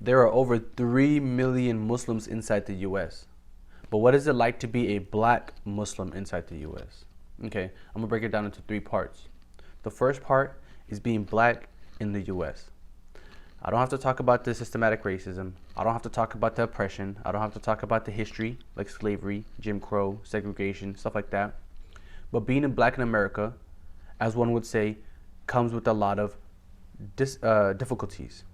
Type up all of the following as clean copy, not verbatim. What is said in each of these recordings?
There are over 3 million Muslims inside the US. But what is it like to be a black Muslim inside the US? Okay, I'm gonna break it down into three parts. The first part is being black in the US. I don't have to talk about the systematic racism. I don't have to talk about the oppression. I don't have to talk about the history, like slavery, Jim Crow, segregation, stuff like that. But being black in America, as one would say, comes with a lot of difficulties.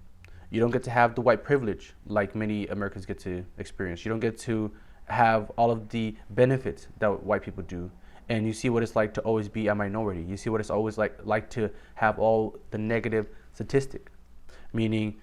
You don't get to have the white privilege like many Americans get to experience. You don't get to have all of the benefits that white people do. And you see what it's like to always be a minority. You see what it's always like to have all the negative statistic, meaning,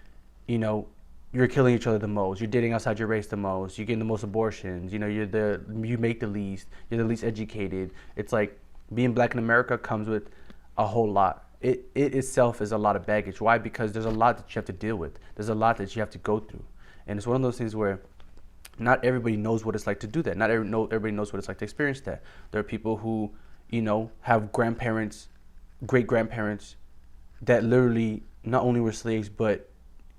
you know, you're killing each other the most, you're dating outside your race the most, you're getting the most abortions, you know, you make the least, you're the least educated. It's like being black in America comes with a whole lot. It itself is a lot of baggage. Why? Because there's a lot that you have to deal with. There's a lot that you have to go through. And it's one of those things where not everybody knows what it's like to do that. Not everybody knows what it's like to experience that. There are people who, you know, have grandparents, great grandparents that literally not only were slaves, but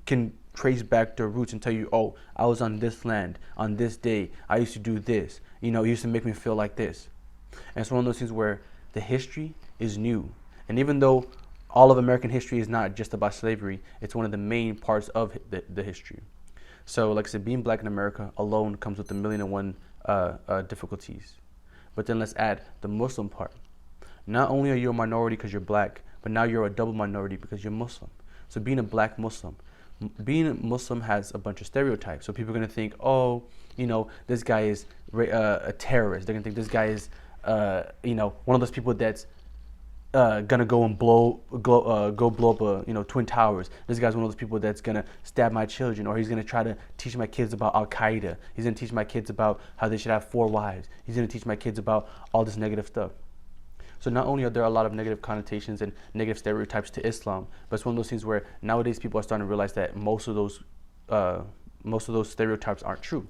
can trace back their roots and tell you, oh, I was on this land, on this day, I used to do this. You know, it used to make me feel like this. And it's one of those things where the history is new. And even though all of American history is not just about slavery, it's one of the main parts of the history. So like I said, being black in America alone comes with a million and one difficulties. But then let's add the Muslim part. Not only are you a minority because you're black, but now you're a double minority because you're Muslim. So being a black Muslim, being a Muslim has a bunch of stereotypes. So people are going to think, oh, you know, this guy is a terrorist. They're going to think this guy is, you know, one of those people that's gonna go and blow up Twin Towers. This guy's one of those people that's gonna stab my children, or he's gonna try to teach my kids about Al Qaeda. He's gonna teach my kids about how they should have 4 wives. He's gonna teach my kids about all this negative stuff. So not only are there a lot of negative connotations and negative stereotypes to Islam, but it's one of those things where nowadays people are starting to realize that most of those stereotypes aren't true.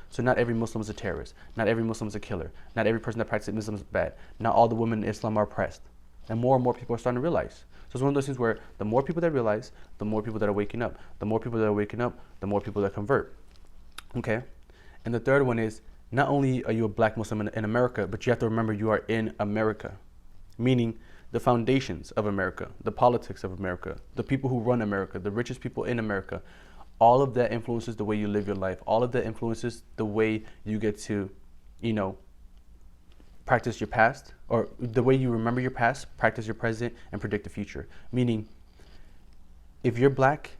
So not every Muslim is a terrorist. Not every Muslim is a killer. Not every person that practices Islam is bad. Not all the women in Islam are oppressed. And more people are starting to realize. So it's one of those things where the more people that realize, the more people that are waking up. The more people that are waking up, the more people that convert. Okay? And the third one is, not only are you a black Muslim in America, but you have to remember you are in America. Meaning the foundations of America, the politics of America, the people who run America, the richest people in America, all of that influences the way you live your life. All of that influences the way you get to, you know, practice your past, or the way you remember your past, practice your present, and predict the future. Meaning, if you're black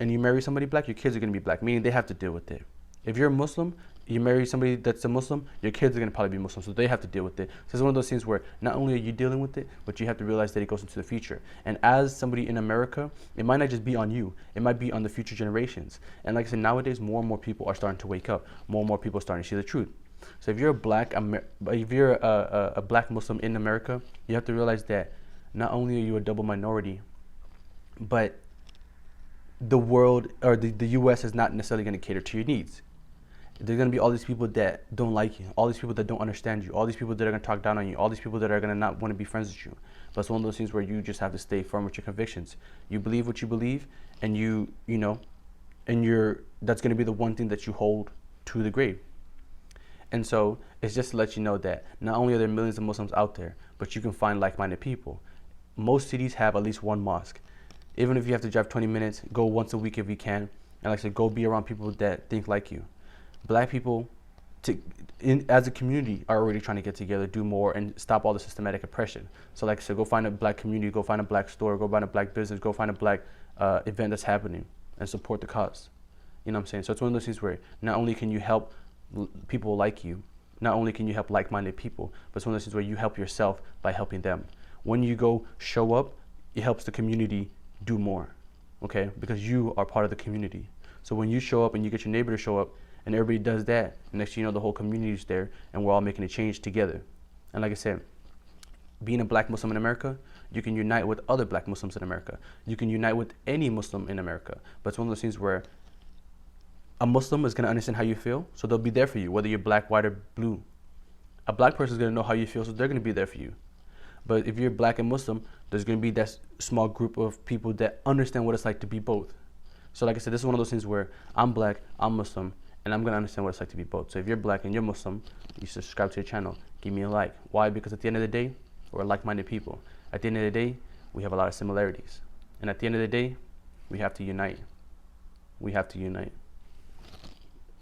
and you marry somebody black, your kids are going to be black, meaning they have to deal with it. If you're a Muslim, you marry somebody that's a Muslim, your kids are going to probably be Muslim, so they have to deal with it. So it's one of those things where not only are you dealing with it, but you have to realize that it goes into the future. And as somebody in America, it might not just be on you, it might be on the future generations. And like I said, nowadays, more and more people are starting to wake up. More and more people are starting to see the truth. So if you're a black Muslim in America, you have to realize that not only are you a double minority, but the world, or the US, is not necessarily going to cater to your needs. There's going to be all these people that don't like you, all these people that don't understand you, all these people that are going to talk down on you, all these people that are going to not want to be friends with you. But it's one of those things where you just have to stay firm with your convictions. You believe what you believe, and that's going to be the one thing that you hold to the grave. And so it's just to let you know that not only are there millions of Muslims out there, but you can find like-minded people. Most cities have at least one mosque. Even if you have to drive 20 minutes, go once a week if you can. And like I said, go be around people that think like you. Black people, as a community, are already trying to get together, do more, and stop all the systematic oppression. So like I said, go find a black community, go find a black store, go find a black business, go find a black event that's happening, and support the cause. You know what I'm saying? So it's one of those things where not only can you help people like you, not only can you help like-minded people, but it's one of those things where you help yourself by helping them. When you go show up, it helps the community do more, okay? Because you are part of the community. So when you show up and you get your neighbor to show up, and everybody does that, and next thing you know, the whole community is there, and we're all making a change together. And like I said, being a black Muslim in America, you can unite with other black Muslims in America. You can unite with any Muslim in America. But it's one of those things where a Muslim is going to understand how you feel, so they'll be there for you, whether you're black, white, or blue. A black person is going to know how you feel, so they're going to be there for you. But if you're black and Muslim, there's going to be that small group of people that understand what it's like to be both. So like I said, this is one of those things where I'm black, I'm Muslim, and I'm gonna understand what it's like to be both. So if you're black and you're Muslim, you subscribe to your channel, give me a like. Why? Because at the end of the day, we're like-minded people. At the end of the day, we have a lot of similarities. And at the end of the day, we have to unite. We have to unite.